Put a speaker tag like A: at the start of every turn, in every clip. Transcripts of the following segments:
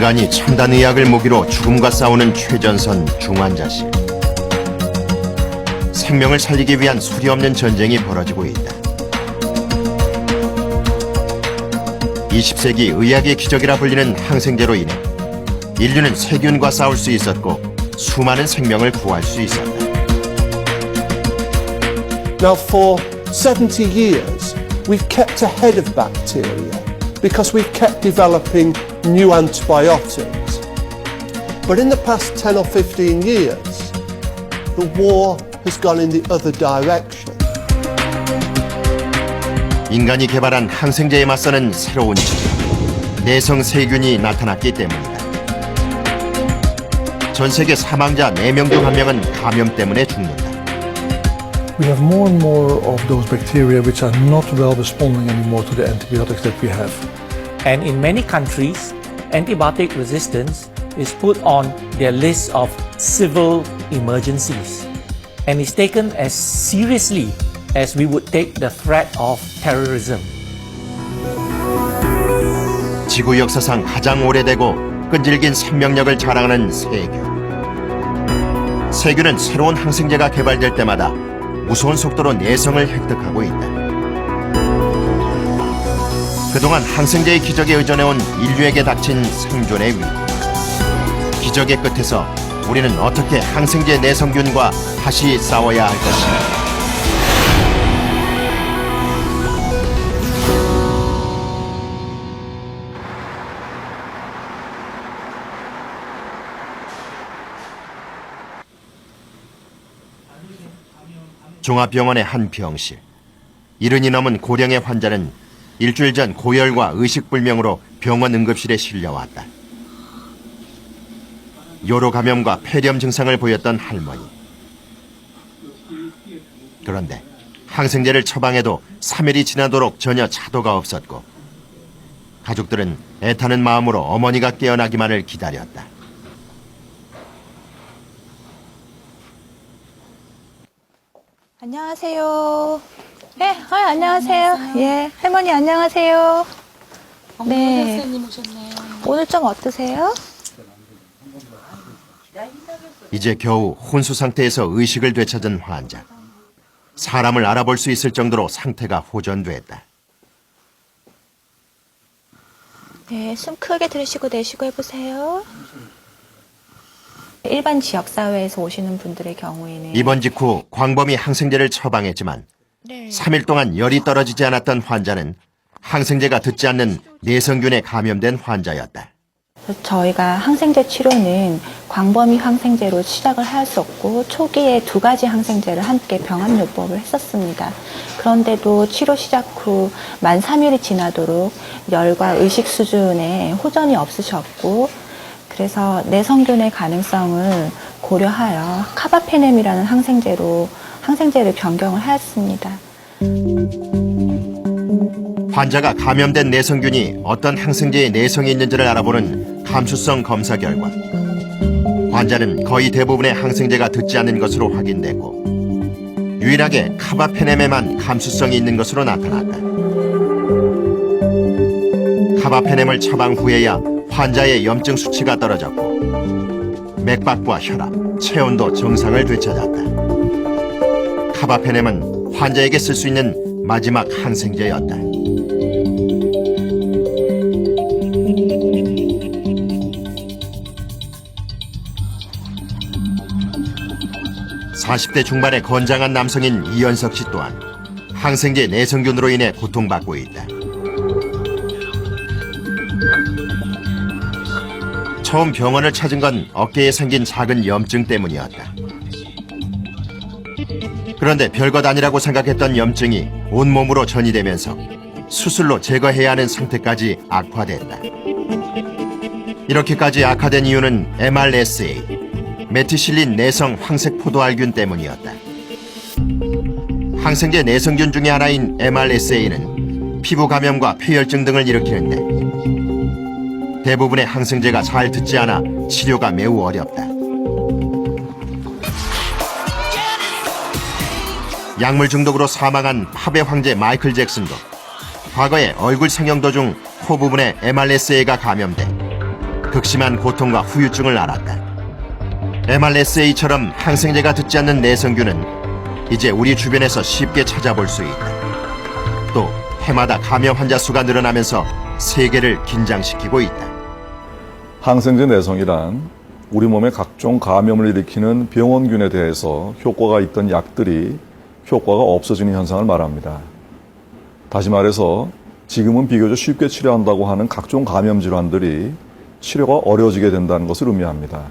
A: 인간이 첨단 의학을 무기로 죽음과 싸우는 최전선 중환자실. 생명을 살리기 위한 소리 없는 전쟁이 벌어지고 있다. 20세기 의학의 기적이라 불리는 항생제로 인해 인류는 세균과 싸울 수 있었고 수많은 생명을 구할 수 있었다.
B: Now, for 70 years, we've kept ahead of bacteria because we've kept developing new antibiotics. But in the past 10 or 15 years, the war has gone in the other direction.
A: 인간이 개발한 항생제에 맞서는 새로운 질, 내성 세균이 나타났기 때문이다. 전 세계 사망자 4명 중 1명은 감염 때문에 죽는다.
C: We have more and more of those bacteria which are not well responding anymore to the antibiotics that we have.
D: And in many countries, antibiotic resistance is put on their list of civil emergencies and is taken as seriously as we would take the threat of terrorism.
A: 지구 역사상 가장 오래되고 끈질긴 생명력을 자랑하는 세균. 세균은 새로운 항생제가 개발될 때마다 무서운 속도로 내성을 획득하고 있다. 그동안 항생제의 기적에 의존해온 인류에게 닥친 생존의 위기. 기적의 끝에서 우리는 어떻게 항생제 내성균과 다시 싸워야 할 것인가. 종합병원의 한 병실. 70이 넘은 고령의 환자는 일주일 전 고열과 의식불명으로 병원 응급실에 실려왔다. 요로 감염과 폐렴 증상을 보였던 할머니. 그런데 항생제를 처방해도 3일이 지나도록 전혀 차도가 없었고 가족들은 애타는 마음으로 어머니가 깨어나기만을 기다렸다.
E: 안녕하세요. 네, 안녕하세요. 예, 할머니 안녕하세요. 네.
F: 선생님 오셨네요.
E: 오늘 좀 어떠세요?
A: 이제 겨우 혼수 상태에서 의식을 되찾은 환자. 사람을 알아볼 수 있을 정도로 상태가 호전됐다.
E: 네, 숨 크게 들이쉬고 내쉬고 해보세요. 일반 지역사회에서 오시는 분들의 경우에는
A: 입원 직후 광범위 항생제를 처방했지만 3일 동안 열이 떨어지지 않았던 환자는 항생제가 듣지 않는 내성균에 감염된 환자였다.
E: 저희가 항생제 치료는 광범위 항생제로 시작을 할 수 없고 초기에 2가지 항생제를 함께 병합요법을 했었습니다. 그런데도 치료 시작 후 만 3일이 지나도록 열과 의식 수준에 호전이 없으셨고 그래서 내성균의 가능성을 고려하여 카바페넴이라는 항생제를 변경을 하였습니다.
A: 환자가 감염된 내성균이 어떤 항생제에 내성이 있는지를 알아보는 감수성 검사 결과 환자는 거의 대부분의 항생제가 듣지 않는 것으로 확인되고 유일하게 카바페넴에만 감수성이 있는 것으로 나타났다. 카바페넴을 처방 후에야 환자의 염증 수치가 떨어졌고 맥박과 혈압, 체온도 정상을 되찾았다. 카바페넴은 환자에게 쓸 수 있는 마지막 항생제였다. (40대) 중반의 건장한 남성인 이현석 씨 또한 항생제 내성균으로 인해 고통받고 있다. 처음 병원을 찾은 건 어깨에 생긴 작은 염증 때문이었다. 그런데 별것 아니라고 생각했던 염증이 온몸으로 전이되면서 수술로 제거해야 하는 상태까지 악화됐다. 이렇게까지 악화된 이유는 MRSA, 메티실린 내성 황색포도알균 때문이었다. 항생제 내성균 중에 하나인 MRSA는 피부 감염과 폐혈증 등을 일으키는데 대부분의 항생제가 잘 듣지 않아 치료가 매우 어렵다. 약물 중독으로 사망한 팝의 황제 마이클 잭슨도 과거에 얼굴 성형도 중 코 부분에 MRSA가 감염돼 극심한 고통과 후유증을 앓았다. MRSA처럼 항생제가 듣지 않는 내성균은 이제 우리 주변에서 쉽게 찾아볼 수 있다. 또 해마다 감염 환자 수가 늘어나면서 세계를 긴장시키고 있다.
F: 항생제 내성이란 우리 몸에 각종 감염을 일으키는 병원균에 대해서 효과가 있던 약들이 효과가 없어지는 현상을 말합니다. 다시 말해서 지금은 비교적 쉽게 치료한다고 하는 각종 감염 질환들이 치료가 어려워지게 된다는 것을 의미합니다.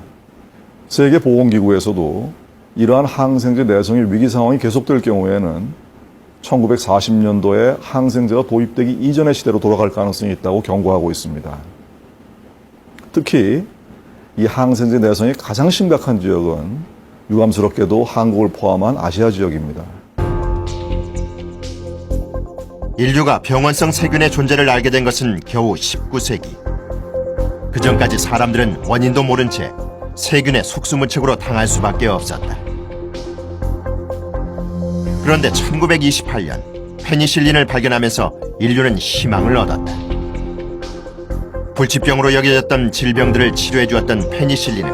F: 세계보건기구에서도 이러한 항생제 내성의 위기 상황이 계속될 경우에는 1940년도에 항생제가 도입되기 이전의 시대로 돌아갈 가능성이 있다고 경고하고 있습니다. 특히 이 항생제 내성이 가장 심각한 지역은 유감스럽게도 한국을 포함한 아시아 지역입니다.
A: 인류가 병원성 세균의 존재를 알게 된 것은 겨우 19세기. 그전까지 사람들은 원인도 모른 채 세균의 속수무책으로 당할 수밖에 없었다. 그런데 1928년 페니실린을 발견하면서 인류는 희망을 얻었다. 불치병으로 여겨졌던 질병들을 치료해 주었던 페니실린은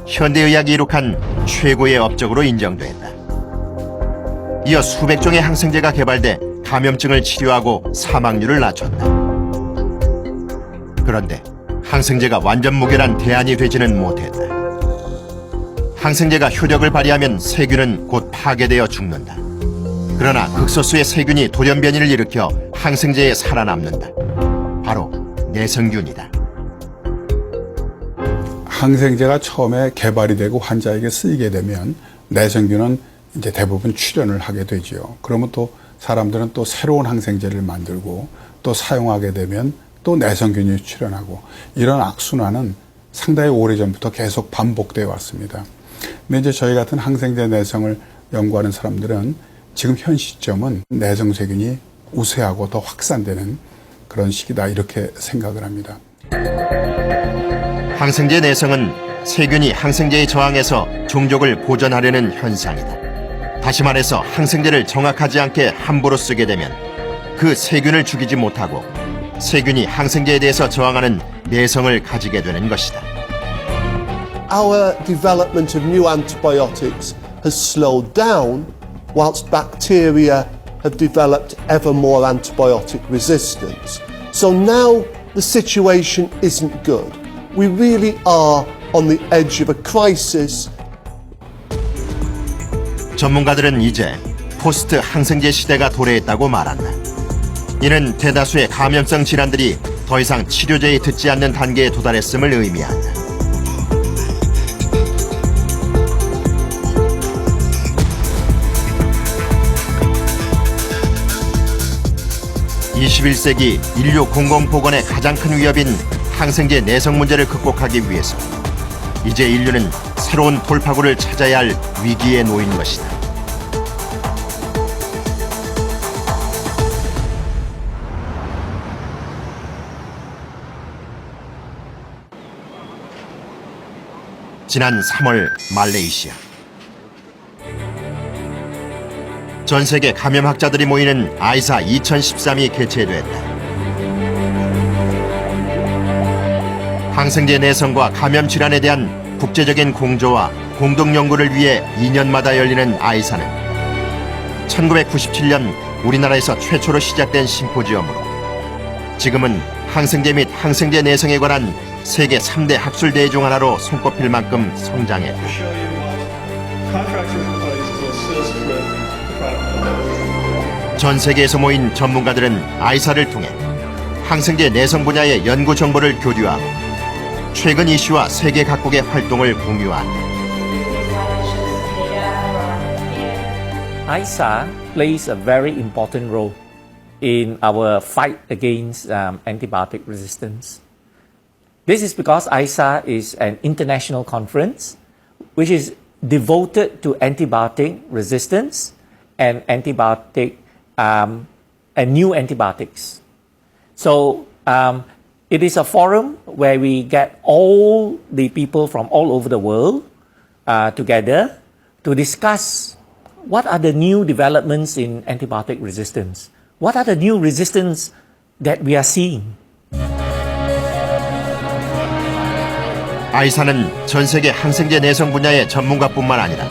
A: 현대의학이 이룩한 최고의 업적으로 인정됐다. 이어 수백 종의 항생제가 개발돼 감염증을 치료하고 사망률을 낮췄다. 그런데 항생제가 완전 무결한 대안이 되지는 못했다. 항생제가 효력을 발휘하면 세균은 곧 파괴되어 죽는다. 그러나 극소수의 세균이 돌연변이를 일으켜 항생제에 살아남는다. 바로 내성균이다.
G: 항생제가 처음에 개발이 되고 환자에게 쓰이게 되면 내성균은 이제 대부분 출현을 하게 되지요. 그러면 또 사람들은 또 새로운 항생제를 만들고 또 사용하게 되면 또 내성균이 출현하고 이런 악순환은 상당히 오래전부터 계속 반복되어 왔습니다. 근데 이제 저희 같은 항생제 내성을 연구하는 사람들은 지금 현 시점은 내성세균이 우세하고 더 확산되는 그런 시기다 이렇게 생각을 합니다.
A: 항생제 내성은 세균이 항생제에 저항해서 종족을 보존하려는 현상이다. 다시 말해서 항생제를 정확하지 않게 함부로 쓰게 되면 그 세균을 죽이지 못하고 세균이 항생제에 대해서 저항하는 내성을 가지게 되는 것이다.
B: Our development of new antibiotics has slowed down whilst bacteria have developed ever more antibiotic resistance. So now the situation isn't good. We really are on the edge of a crisis.
A: 전문가들은 이제 포스트 항생제 시대가 도래했다고 말한다. 이는 대다수의 감염성 질환들이 더 이상 치료제에 듣지 않는 단계에 도달했음을 의미한다. (21세기) 인류 공공보건의 가장 큰 위협인 항생제 내성 문제를 극복하기 위해서 이제 인류는 새로운 돌파구를 찾아야 할 위기에 놓인 것이다. 지난 3월 말레이시아. 전 세계 감염학자들이 모이는 아이사 2013이 개최됐다. 항생제 내성과 감염 질환에 대한 국제적인 공조와 공동 연구를 위해 2년마다 열리는 아이사는 1997년 우리나라에서 최초로 시작된 심포지엄으로 지금은 항생제 및 항생제 내성에 관한 세계 3대 학술대회 중 하나로 손꼽힐 만큼 성장했다. 전 세계에서 모인 전문가들은 아이사를 통해 항생제 내성 분야의 연구 정보를 교류하고 최근 이슈와 세계 각국의 활동을 공유한다.
D: ISA plays a very important role in our fight against antibiotic resistance. This is because ISA is an international conference which is devoted to antibiotic resistance and new antibiotics. So it is a forum where we get all the people from all over the world together to discuss what are the new developments in antibiotic resistance. What are the new resistance that we are seeing?
A: 아이사는 전 세계 항생제 내성 분야의 전문가뿐만 아니라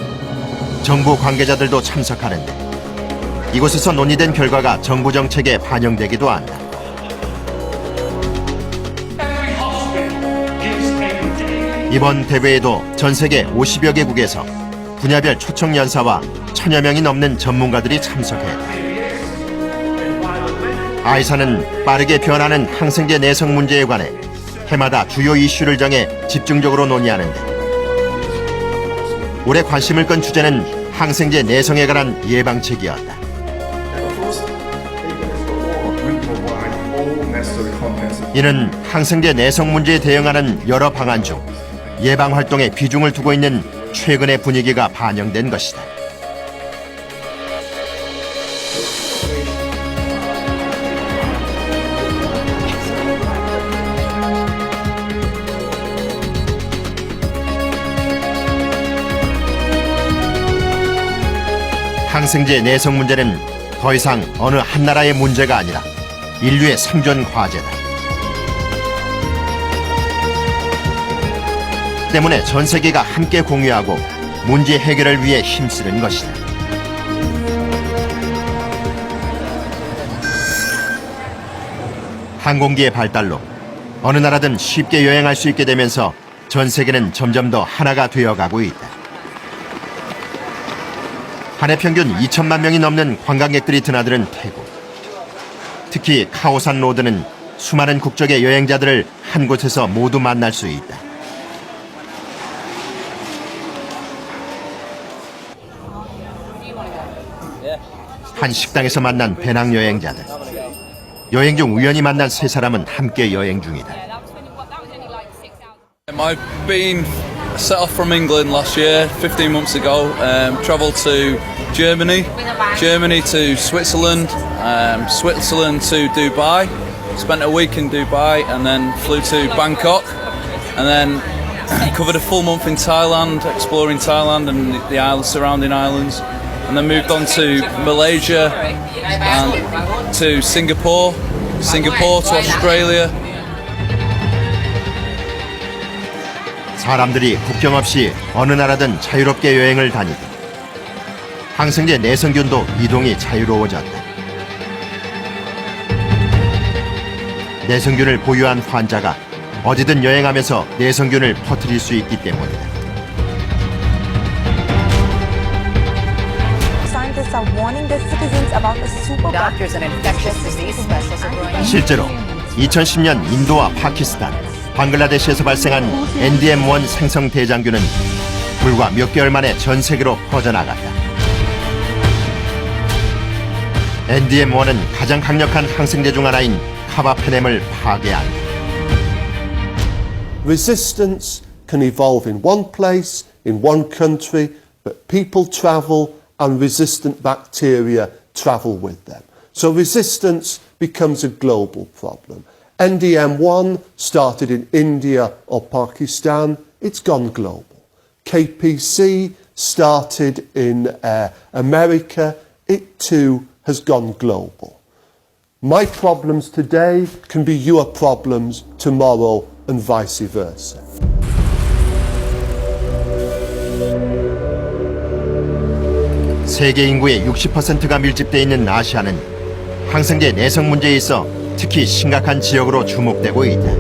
A: 정부 관계자들도 참석하는데 이곳에서 논의된 결과가 정부 정책에 반영되기도 한다. 이번 대회에도 전 세계 50여 개국에서 분야별 초청 연사와 1000여 명이 넘는 전문가들이 참석했다. 아이사는 빠르게 변하는 항생제 내성 문제에 관해 해마다 주요 이슈를 정해 집중적으로 논의하는데 올해 관심을 끈 주제는 항생제 내성에 관한 예방책이었다. 이는 항생제 내성 문제에 대응하는 여러 방안 중 예방 활동에 비중을 두고 있는 최근의 분위기가 반영된 것이다. 항생제 내성 문제는 더 이상 어느 한 나라의 문제가 아니라 인류의 생존 과제다. 때문에 전 세계가 함께 공유하고 문제 해결을 위해 힘쓰는 것이다. 항공기의 발달로 어느 나라든 쉽게 여행할 수 있게 되면서 전 세계는 점점 더 하나가 되어가고 있다. 한 해 평균 2천만 명이 넘는 관광객들이 드나드는 태국. 특히 카오산 로드는 수많은 국적의 여행자들을 한 곳에서 모두 만날 수 있다. 한 식당에서 만난 배낭 여행자들. 여행 중 우연히 만난 세 사람은 함께 여행 중이다.
H: I've been set off from England last year, 15 months ago, travelled to Germany to Switzerland, Switzerland to Dubai, spent a week in Dubai and then flew to Bangkok and then covered a full month in Thailand, exploring Thailand and the islands, surrounding islands, and then moved on to Malaysia and to Singapore to Australia.
A: 사람들이 국경 없이 어느 나라든 자유롭게 여행을 다니듯 항생제 내성균도 이동이 자유로워졌다. 내성균을 보유한 환자가 어디든 여행하면서 내성균을 퍼뜨릴 수 있기 때문이다.
I: Scientists are warning their citizens about the super
J: Doctors and infectious disease specialists are growing.
A: 실제로 2010년 인도와 파키스탄, 방글라데시에서 발생한 NDM1 생성 대장균은 불과 몇 개월 만에 전 세계로 퍼져나갔다. NDM1은 가장 강력한 항생제 중 하나인 카바페넴을 파괴한다.
B: Resistance can evolve in one place, in one country, but people travel and resistant bacteria travel with them. So resistance becomes a global problem. NDM1 started in India or Pakistan, it's gone global. KPC started in America, it too has gone global. My problems today can be your problems tomorrow and vice versa.
A: 세계 인구의 60%가 밀집되어 있는 아시아는 항생제 내성 문제에 있어 특히 심각한 지역으로 주목되고 있다.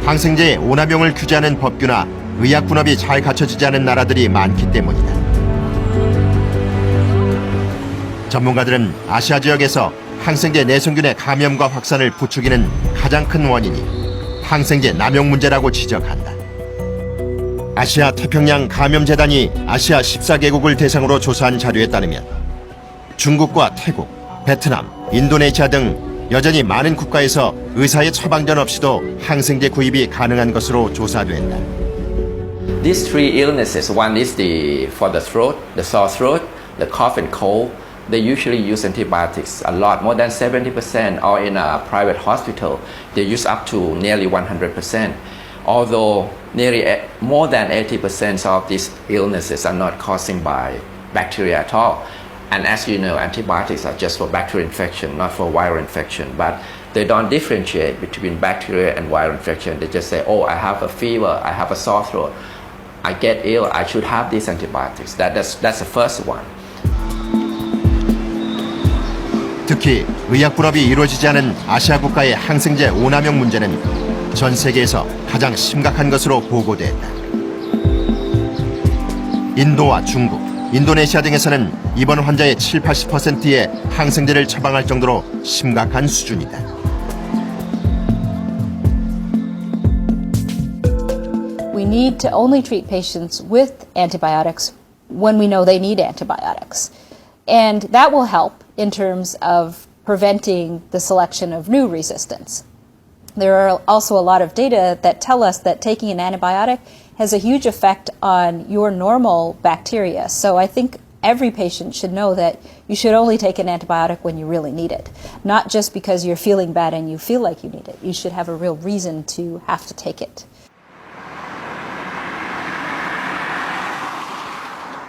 A: 항생제의 오남용을 규제하는 법규나 의약 분업이 잘 갖춰지지 않은 나라들이 많기 때문이다. 전문가들은 아시아 지역에서 항생제 내성균의 감염과 확산을 부추기는 가장 큰 원인이 항생제 남용 문제라고 지적한다. 아시아 태평양 감염재단이 아시아 14개국을 대상으로 조사한 자료에 따르면 중국과 태국, 베트남, 인도네시아 등 여전히 많은 국가에서 의사의 처방전 없이도 항생제 구입이 가능한 것으로 조사된다.
K: These three illnesses, one is for the throat, the sore throat, the cough and cold. They usually use antibiotics a lot, more than 70%, or in a private hospital, they use up to nearly 100%. Although more than 80% of these illnesses are not caused by bacteria at all. And as you know, antibiotics are just for bacterial infection, not for viral infection. But They don't differentiate between bacteria and viral infection. They just say, oh, I have a fever, I have a sore throat, I get ill, I should have these antibiotics. That's the first one.
A: 특히 의약 분업이 이루어지지 않은 아시아 국가의 항생제 오남용 문제는 전 세계에서 가장 심각한 것으로 보고됐다. 인도와 중국, 인도네시아 등에서는 입원 환자의 70~80%의 항생제를 처방할 정도로 심각한 수준이다.
L: We need to only treat patients with antibiotics when we know they need antibiotics. And that will help in terms of preventing the selection of new resistance. There are also a lot of data that tell us that taking an antibiotic has a huge effect on your normal bacteria. So I think every patient should know that you should only take an antibiotic when you really need it, not just because you're feeling bad and you feel like you need it. You should have a real reason to have to take it.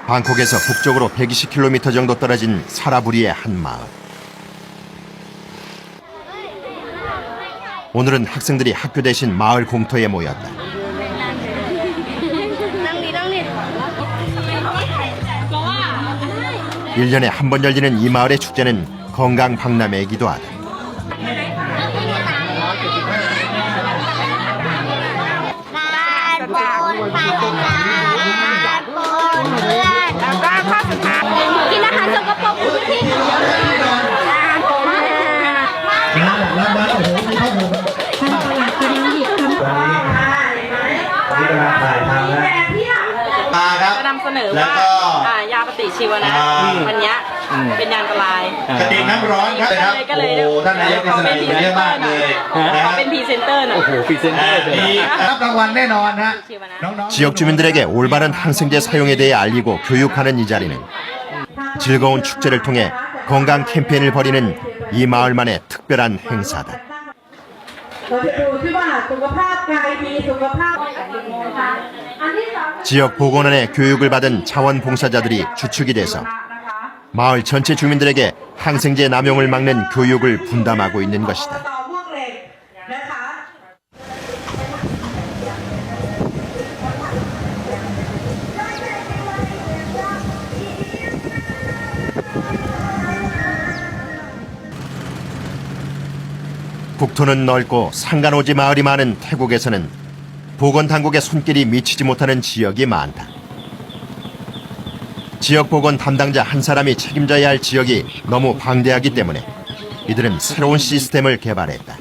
A: 방콕에서 북쪽으로 120km 정도 떨어진 사라부리의 한 마을. 오늘은 학생들이 학교 대신 마을 공터에 모였다. 1년에 한 번 열리는 이 마을의 축제는 건강 박람회이기도 하다. 지역 주민들에게 올바른 항생제 사용에 대해 알리고 교육하는 이 자리는 즐거운 축제를 통해 건강 캠페인을 벌이는 이 마을만의 특별한 행사다. 지역 보건원의 교육을 받은 자원봉사자들이 주축이 돼서 마을 전체 주민들에게 항생제 남용을 막는 교육을 분담하고 있는 것이다. 국토는 넓고 상간오지 마을이 많은 태국에서는 보건당국의 손길이 미치지 못하는 지역이 많다. 지역 보건 담당자 한 사람이 책임져야 할 지역이 너무 방대하기 때문에 이들은 새로운 시스템을 개발했다.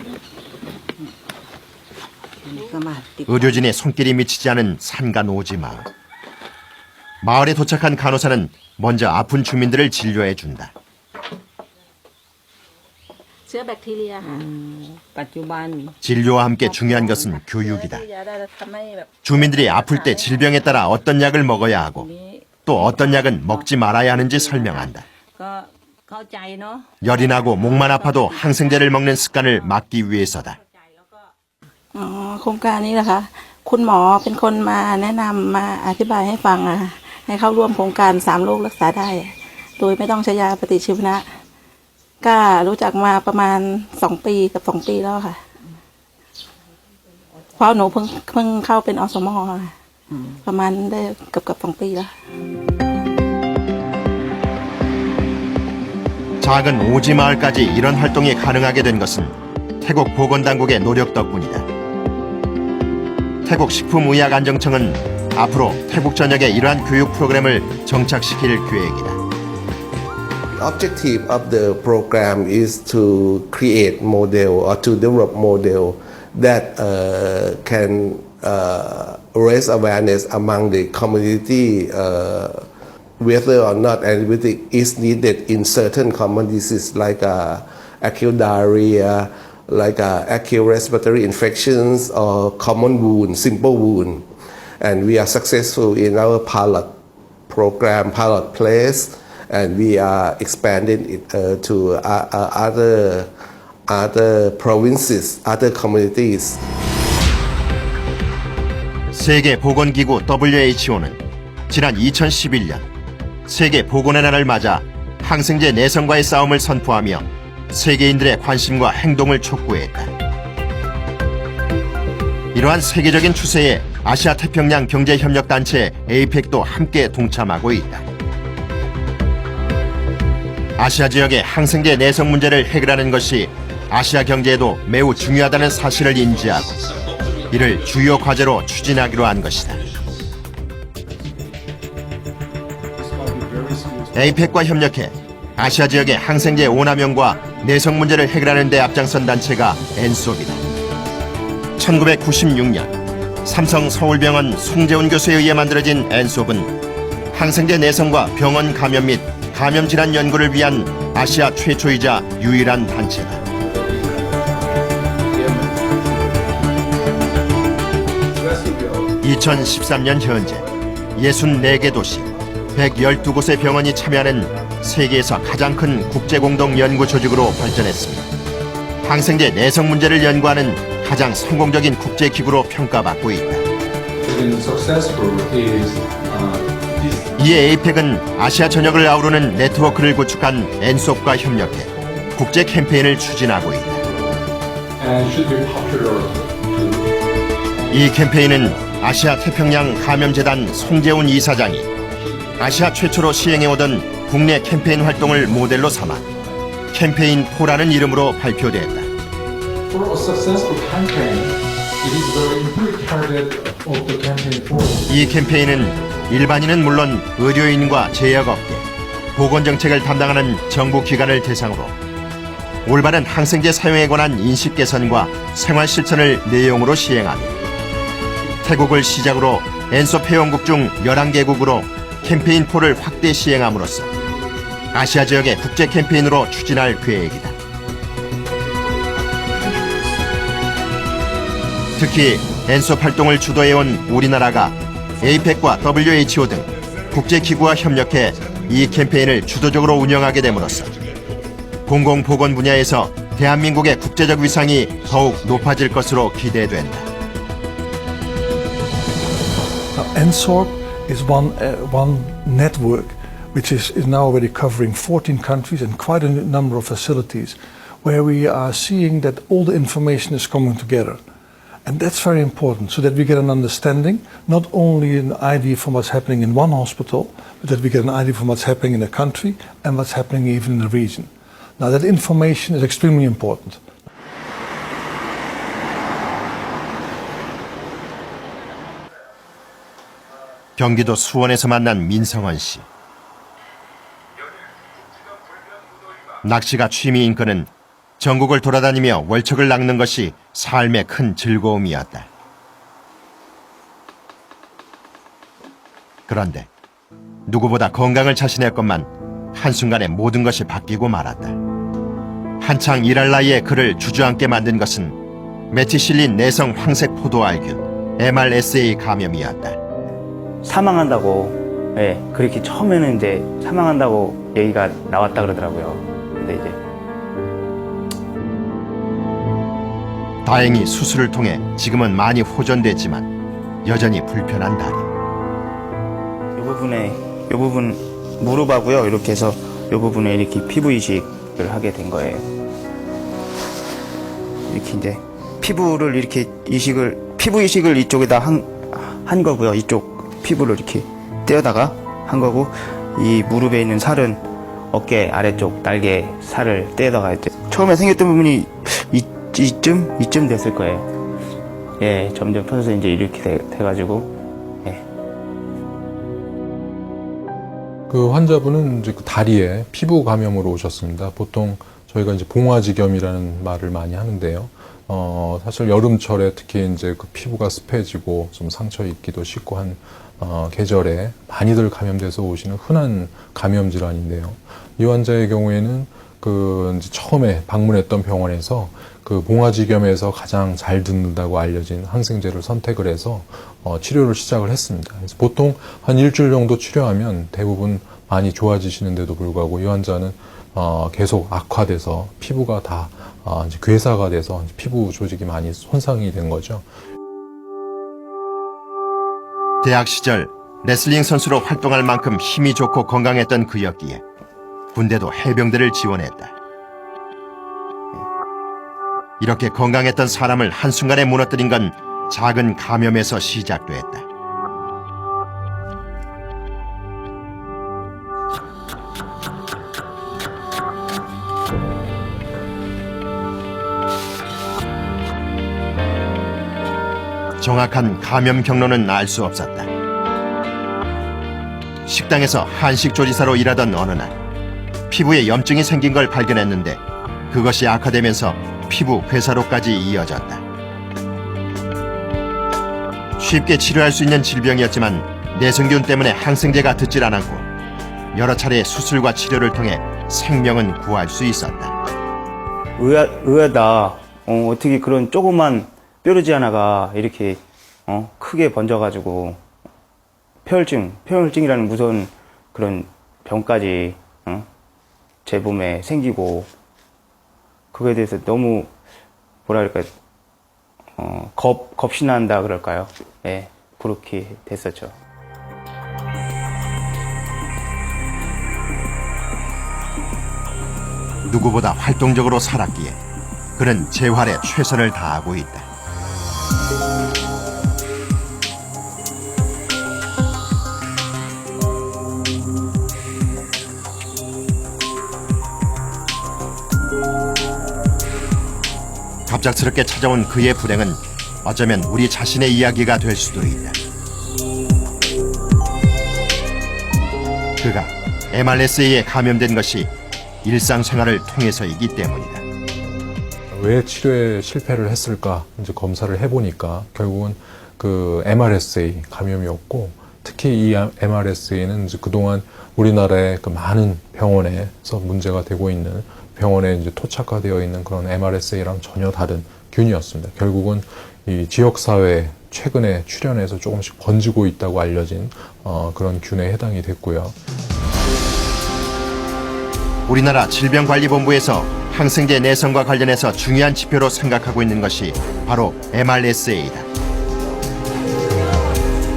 A: 의료진의 손길이 미치지 않은 상간오지 마을. 마을에 도착한 간호사는 먼저 아픈 주민들을 진료해준다. 진료와 함께 중요한 것은 교육이다. 주민들이 아플 때 질병에 따라 어떤 약을 먹어야 하고 또 어떤 약은 먹지 말아야 하는지 설명한다. 열이 나고 목만 아파도 항생제를 먹는 습관을 막기 위해서다.
M: โครงการนี้นะคะคุณหมอเป็นคนมาแนะนำมาอธิบายให้ฟังให้เข้าร่วมโครงการ3โรครักษาได้โดยไม่ต้องใช้ยาปฏิชีวนะก็รู้จักมาประมาณ2 ปีกับ2 ปีแล้วค่ะเพราะหนูเพิ่งเข้าเป็นอสม.ประมาณได้เกือบ2 ปีแล้ว
A: 작은 오지 마을까지 이런 활동이 가능하게 된 것은 태국 보건당국의 노력 덕분이다. 태국 식품의약안정청은 앞으로 태국 전역에 이러한 교육 프로그램을 정착시킬 계획이다.
N: The objective of the program is to create model or to develop model that can raise awareness among the community whether or not antibiotic is needed in certain common diseases like acute diarrhea, like acute respiratory infections or common wound, simple wound. And we are successful in our pilot program, pilot place, and we are expanding it to other provinces, other communities.
A: 세계보건기구 WHO는 지난 2011년 세계보건의 날을 맞아 항생제 내성과의 싸움을 선포하며 세계인들의 관심과 행동을 촉구했다. 이러한 세계적인 추세에 아시아 태평양 경제협력단체 APEC도 함께 동참하고 있다. 아시아 지역의 항생제 내성 문제를 해결하는 것이 아시아 경제에도 매우 중요하다는 사실을 인지하고 이를 주요 과제로 추진하기로 한 것이다. APEC과 협력해 아시아 지역의 항생제 오남용과 내성 문제를 해결하는 데 앞장선 단체가 엔솝이다. 1996년 삼성 서울병원 송재훈 교수에 의해 만들어진 엔솝은 항생제 내성과 병원 감염 및 감염질환 연구를 위한 아시아 최초이자 유일한 단체다. 2013년 현재 64개 도시 112곳의 병원이 참여하는 세계에서 가장 큰 국제공동 연구 조직으로 발전했습니다. 항생제 내성 문제를 연구하는 가장 성공적인 국제기구로 평가받고 있다. 이에 APEC은 아시아 전역을 아우르는 네트워크를 구축한 엔솝과 협력해 국제 캠페인을 추진하고 있다. 이 캠페인은 아시아 태평양 감염재단 송재훈 이사장이 아시아 최초로 시행해오던 국내 캠페인 활동을 모델로 삼아 캠페인 포라는 이름으로 발표됐다. 이 캠페인은 일반인은 물론 의료인과 제약업계, 보건정책을 담당하는 정부 기관을 대상으로 올바른 항생제 사용에 관한 인식 개선과 생활 실천을 내용으로 시행합니다. 태국을 시작으로 엔솝 회원국 중 11개국으로 캠페인 포를 확대 시행함으로써 아시아 지역의 국제 캠페인으로 추진할 계획이다. 특히 엔솝 활동을 주도해온 우리나라가 APEC과 WHO 등 국제기구와 협력해 이 캠페인을 주도적으로 운영하게 됨으로써 공공보건 분야에서 대한민국의 국제적 위상이 더욱 높아질 것으로 기대된다.
C: ENSORB is one network which is now already covering 14 countries and quite a number of facilities where we are seeing that all the information is coming together. And that's very important so that we get an understanding, not only an idea from what's happening in one hospital, but that we get an idea from what's happening in a country and what's happening even in the region. Now that information is extremely important.
A: 경기도 수원에서 만난 민성원 씨. 낚시가 취미인 그는 전국을 돌아다니며 월척을 낚는 것이 삶의 큰 즐거움이었다. 그런데 누구보다 건강을 자신했건만 한순간에 모든 것이 바뀌고 말았다. 한창 일할 나이에 그를 주저앉게 만든 것은 메티실린 내성 황색 포도알균 MRSA 감염이었다.
O: 사망한다고, 그렇게 처음에는 이제 사망한다고 얘기가 나왔다 그러더라고요. 근데 이제
A: 다행히 수술을 통해 지금은 많이 호전됐지만 여전히 불편한 다리.
O: 이 부분 무릎하고요. 이렇게 해서 이 부분에 이렇게 피부 이식을 하게 된 거예요. 이렇게 이제 피부 이식을 이쪽에다 한 거고요. 이쪽 피부를 이렇게 떼어다가 한 거고, 이 무릎에 있는 살은 어깨 아래쪽 날개 살을 떼다가 이제 처음에 생겼던 부분이 이쯤 됐을 거예요. 점점 퍼져서 이제 이렇게 돼가지고.
P: 그 환자분은 이제 그 다리에 피부 감염으로 오셨습니다. 보통 저희가 이제 봉화지겸이라는 말을 많이 하는데요. 사실 여름철에 특히 이제 그 피부가 습해지고 좀 상처 입기도 쉽고 한 계절에 많이들 감염돼서 오시는 흔한 감염 질환인데요. 이 환자의 경우에는 그 이제 처음에 방문했던 병원에서 그 봉화지겸에서 가장 잘 듣는다고 알려진 항생제를 선택을 해서 치료를 시작을 했습니다. 그래서 보통 한 일주일 정도 치료하면 대부분 많이 좋아지시는데도 불구하고 이 환자는 계속 악화돼서 피부가 다 이제 괴사가 돼서 피부 조직이 많이 손상이 된 거죠.
A: 대학 시절 레슬링 선수로 활동할 만큼 힘이 좋고 건강했던 그였기에 군대도 해병대를 지원했다. 이렇게 건강했던 사람을 한순간에 무너뜨린 건 작은 감염에서 시작됐다. 정확한 감염 경로는 알 수 없었다. 식당에서 한식 조리사로 일하던 어느 날 피부에 염증이 생긴 걸 발견했는데 그것이 악화되면서 피부 괴사로까지 이어졌다. 쉽게 치료할 수 있는 질병이었지만 내성균 때문에 항생제가 듣질 않았고 여러 차례 수술과 치료를 통해 생명은 구할 수 있었다.
O: 의아다. 어떻게 그런 조그만 뾰루지 하나가 이렇게 크게 번져가지고 폐혈증이라는 무서운 그런 병까지 제 몸에 생기고 그거에 대해서 너무 뭐랄까 겁이 난다 그럴까요? 네, 그렇게 됐었죠.
A: 누구보다 활동적으로 살았기에 그는 재활에 최선을 다하고 있다. 갑작스럽게 찾아온 그의 불행은 어쩌면 우리 자신의 이야기가 될 수도 있다. 그가 MRSA에 감염된 것이 일상생활을 통해서이기 때문이다.
P: 왜 치료에 실패를 했을까? 이제 검사를 해보니까 결국은 그 MRSA 감염이었고, 특히 이 MRSA는 이제 그동안 우리나라의 그 많은 병원에서 문제가 되고 있는 병원에 이제 토착화되어 있는 그런 MRSA랑 전혀 다른 균이었습니다. 결국은 이 지역사회에 최근에 출현해서 조금씩 번지고 있다고 알려진 그런 균에 해당이 됐고요.
A: 우리나라 질병관리본부에서 항생제 내성과 관련해서 중요한 지표로 생각하고 있는 것이 바로 MRSA이다.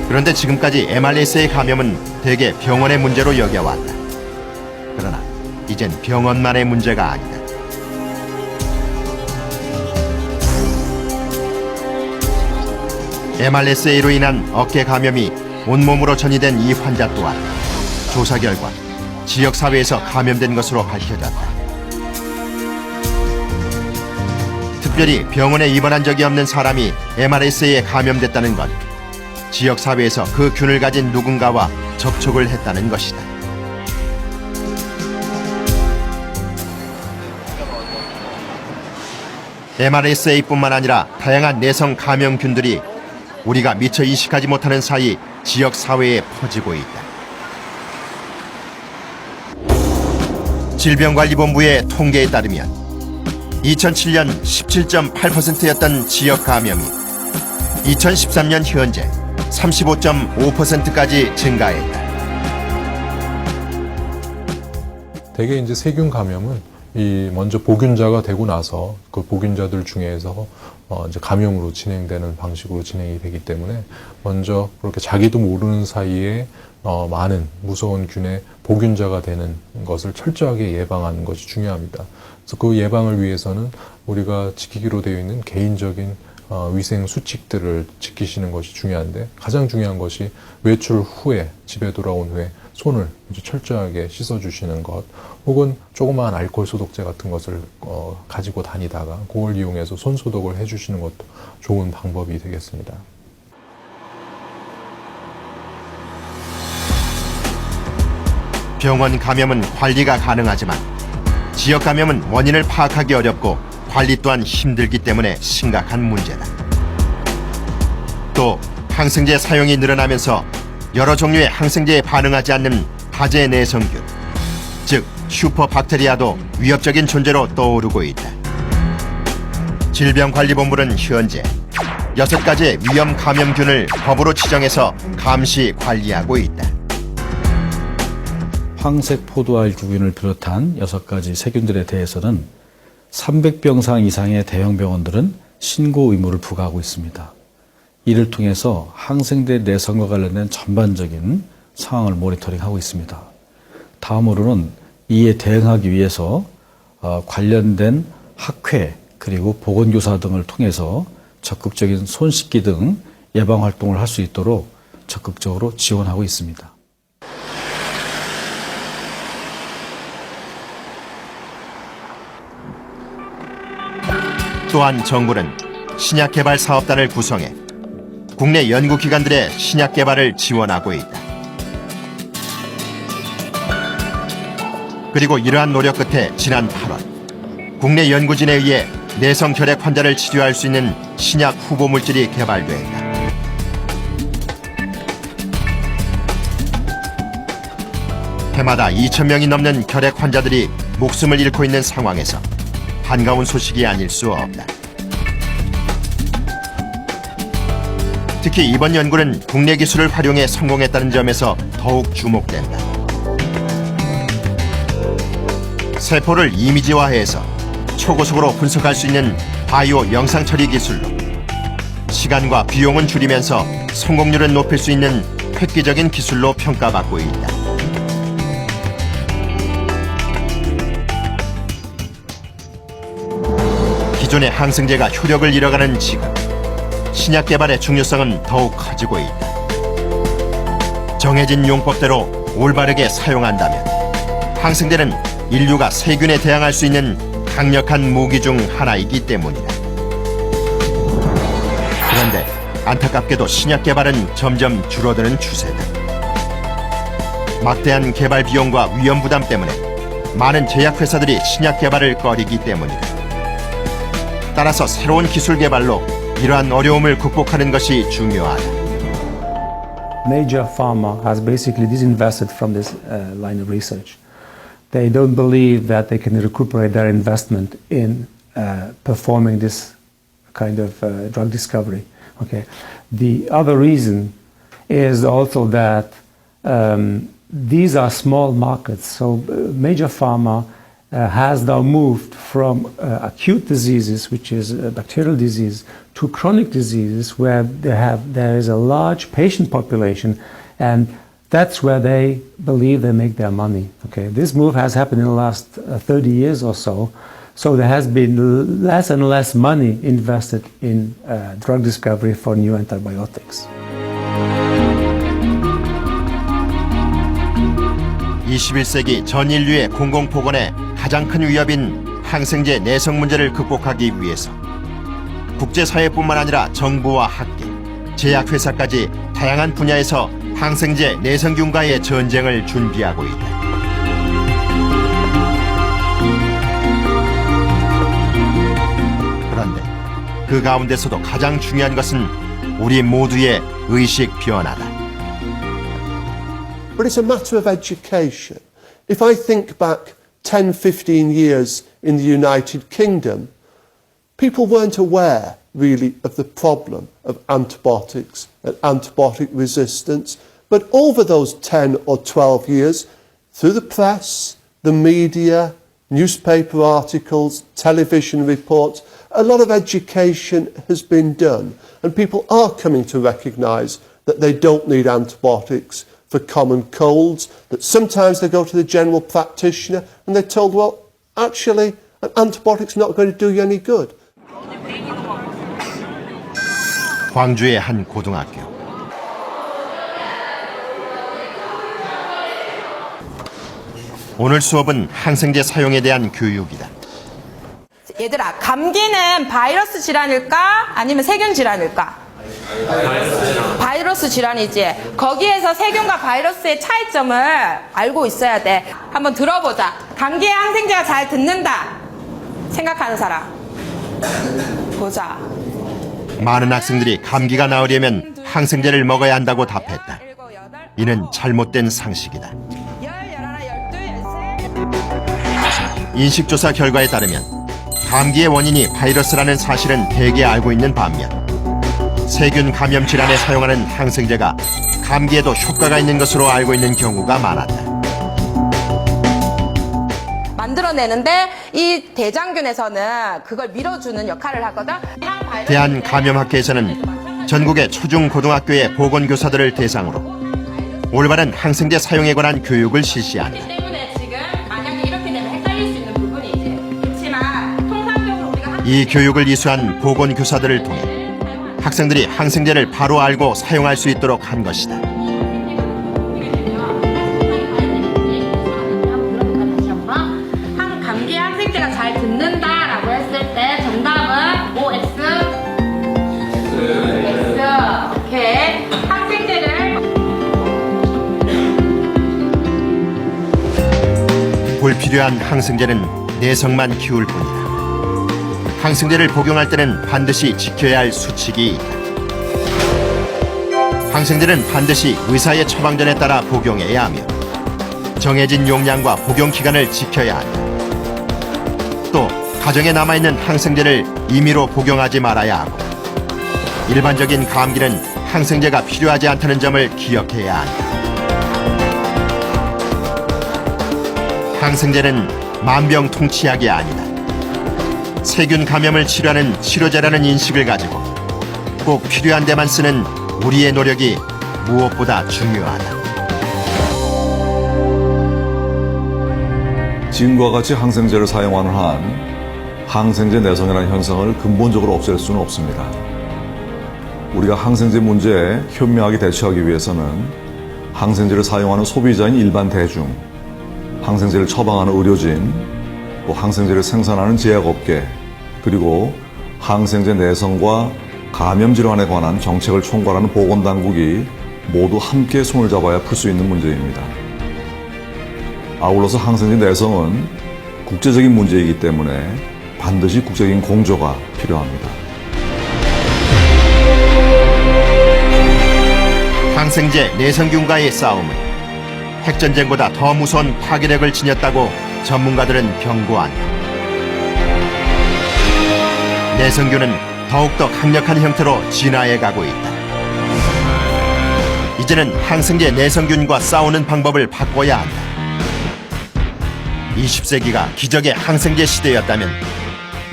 A: 그런데 지금까지 MRSA 감염은 대개 병원의 문제로 여겨왔다. 그러나 이젠 병원만의 문제가 아니다. MRSA로 인한 어깨 감염이 온몸으로 전이된 이 환자 또한 조사 결과 지역사회에서 감염된 것으로 밝혀졌다. 특별히 병원에 입원한 적이 없는 사람이 MRSA에 감염됐다는 건 지역사회에서 그 균을 가진 누군가와 접촉을 했다는 것이다. MRSA뿐만 아니라 다양한 내성 감염균들이 우리가 미처 인식하지 못하는 사이 지역사회에 퍼지고 있다. 질병관리본부의 통계에 따르면 2007년 17.8%였던 지역 감염이 2013년 현재 35.5%까지 증가했다.
P: 대개 이제 세균 감염은 이 먼저 보균자가 되고 나서 그 보균자들 중에서 이제 감염으로 진행되는 방식으로 진행이 되기 때문에 먼저 그렇게 자기도 모르는 사이에 많은 무서운 균의 보균자가 되는 것을 철저하게 예방하는 것이 중요합니다. 그래서 그 예방을 위해서는 우리가 지키기로 되어 있는 개인적인 위생 수칙들을 지키시는 것이 중요한데, 가장 중요한 것이 외출 후에, 집에 돌아온 후에 손을 이제 철저하게 씻어주시는 것, 혹은 조그마한 알코올 소독제 같은 것을 가지고 다니다가 그걸 이용해서 손 소독을 해주시는 것도 좋은 방법이 되겠습니다.
A: 병원 감염은 관리가 가능하지만 지역 감염은 원인을 파악하기 어렵고 관리 또한 힘들기 때문에 심각한 문제다. 또 항생제 사용이 늘어나면서 여러 종류의 항생제에 반응하지 않는 다제 내성균, 즉 슈퍼박테리아도 위협적인 존재로 떠오르고 있다. 질병관리본부는 현재 6가지의 위험 감염균을 법으로 지정해서 감시 관리하고 있다.
Q: 황색 포도알구균을 비롯한 6가지 세균들에 대해서는 300병상 이상의 대형 병원들은 신고 의무를 부과하고 있습니다. 이를 통해서 항생제 내성과 관련된 전반적인 상황을 모니터링하고 있습니다. 다음으로는 이에 대응하기 위해서 관련된 학회, 그리고 보건교사 등을 통해서 적극적인 손 씻기 등 예방 활동을 할 수 있도록 적극적으로 지원하고 있습니다.
A: 또한 정부는 신약 개발 사업단을 구성해 국내 연구기관들의 신약 개발을 지원하고 있다. 그리고 이러한 노력 끝에 지난 8월 국내 연구진에 의해 내성 혈액 환자를 치료할 수 있는 신약 후보 물질이 개발됐다. 해마다 2,000명이 넘는 혈액 환자들이 목숨을 잃고 있는 상황에서 반가운 소식이 아닐 수 없다. 특히 이번 연구는 국내 기술을 활용해 성공했다는 점에서 더욱 주목된다. 세포를 이미지화해서 초고속으로 분석할 수 있는 바이오 영상 처리 기술로 시간과 비용은 줄이면서 성공률은 높일 수 있는 획기적인 기술로 평가받고 있다. 기존의 항생제가 효력을 잃어가는 지금 신약 개발의 중요성은 더욱 커지고 있다. 정해진 용법대로 올바르게 사용한다면 항생제는 인류가 세균에 대항할 수 있는 강력한 무기 중 하나이기 때문이다. 그런데 안타깝게도 신약 개발은 점점 줄어드는 추세다. 막대한 개발 비용과 위험 부담 때문에 많은 제약회사들이 신약 개발을 꺼리기 때문이다. 따라서 새로운 기술 개발로 이러한 어려움을 극복하는 것이 중요하다.
R: Major pharma has basically disinvested from this line of research. They don't believe that they can recuperate their investment in performing this kind of drug discovery. Okay. The other reason is also that these are small markets. So major pharma has now moved from acute diseases, which is bacterial disease, to chronic diseases where there is a large patient population, and that's where they believe they make their money. Okay, this move has happened in the last 30 years or so. So there has been less and less money invested in drug discovery for new antibiotics.
A: 21세기 전 인류의 공공보건에 가장 큰 위협인 항생제 내성 문제를 극복하기 위해서 국제사회뿐만 아니라 정부와 학계, 제약회사까지 다양한 분야에서 항생제 내성균과의 전쟁을 준비하고 있다. 그런데 그 가운데서도 가장 중요한 것은 우리 모두의 의식 변화다.
B: But it's a matter of education. If I think back 10, 15 years in the United Kingdom, people weren't aware really of the problem of antibiotics and antibiotic resistance. But over those 10 or 12 years, through the press, the media, newspaper articles, television reports, a lot of education has been done. And people are coming to recognise that they don't need antibiotics for common colds, that sometimes they go to the general practitioner and they're told, well, actually, an antibiotic's not going to do you any good.
A: 광주의 한 고등학교. 오늘 수업은 항생제 사용에 대한 교육이다.
S: 얘들아, 감기는 바이러스 질환일까? 아니면 세균 질환일까? 바이러스 질환이지. 거기에서 세균과 바이러스의 차이점을 알고 있어야 돼. 한번 들어보자. 감기에 항생제가 잘 듣는다 생각하는 사람 보자.
A: 많은 학생들이 감기가 나으려면 항생제를 먹어야 한다고 답했다. 이는 잘못된 상식이다. 인식조사 결과에 따르면 감기의 원인이 바이러스라는 사실은 대개 알고 있는 반면 세균 감염 질환에 사용하는 항생제가 감기에도 효과가 있는 것으로 알고 있는 경우가 많았다.
S: 만들어내는데 이 대장균에서는 그걸 밀어주는 역할을 하거든.
A: 대한감염학회에서는 전국의 초중 고등학교의 보건교사들을 대상으로 올바른 항생제 사용에 관한 교육을 실시한다.
S: 때문에 지금 만약에 이렇게 되면 헷갈릴 수 있는 부분이지. 그렇지만 통상적으로 우리가
A: 이 교육을 이수한 보건교사들을 통해 학생들이 항생제를 바로 알고 사용할 수 있도록 한 것이다.
S: 감기에 항생제가 잘 듣는다라고 했을 때 정답은 OX. X. 오케이. 항생제를
A: 불필요한 항생제는 내성만 키울 뿐이다. 항생제를 복용할 때는 반드시 지켜야 할 수칙이 있다. 항생제는 반드시 의사의 처방전에 따라 복용해야 하며 정해진 용량과 복용 기간을 지켜야 한다. 또 가정에 남아있는 항생제를 임의로 복용하지 말아야 하고 일반적인 감기는 항생제가 필요하지 않다는 점을 기억해야 한다. 항생제는 만병통치약이 아니다. 세균 감염을 치료하는 치료제라는 인식을 가지고 꼭 필요한 데만 쓰는 우리의 노력이 무엇보다 중요하다.
F: 지금과 같이 항생제를 사용하는 한 항생제 내성이라는 현상을 근본적으로 없앨 수는 없습니다. 우리가 항생제 문제에 현명하게 대처하기 위해서는 항생제를 사용하는 소비자인 일반 대중, 항생제를 처방하는 의료진, 또 항생제를 생산하는 제약업계, 그리고 항생제 내성과 감염 질환에 관한 정책을 총괄하는 보건당국이 모두 함께 손을 잡아야 풀 수 있는 문제입니다. 아울러서 항생제 내성은 국제적인 문제이기 때문에 반드시 국제적인 공조가 필요합니다.
A: 항생제 내성균과의 싸움은 핵전쟁보다 더 무서운 파괴력을 지녔다고 전문가들은 경고한다. 내성균은 더욱더 강력한 형태로 진화해 가고 있다. 이제는 항생제 내성균과 싸우는 방법을 바꿔야 한다. 20세기가 기적의 항생제 시대였다면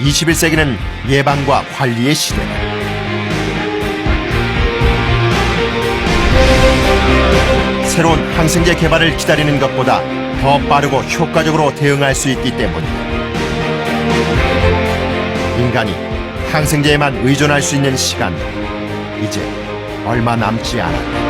A: 21세기는 예방과 관리의 시대다. 새로운 항생제 개발을 기다리는 것보다 더 빠르고 효과적으로 대응할 수 있기 때문이다. 인간이 항생제에만 의존할 수 있는 시간 이제 얼마 남지 않았다.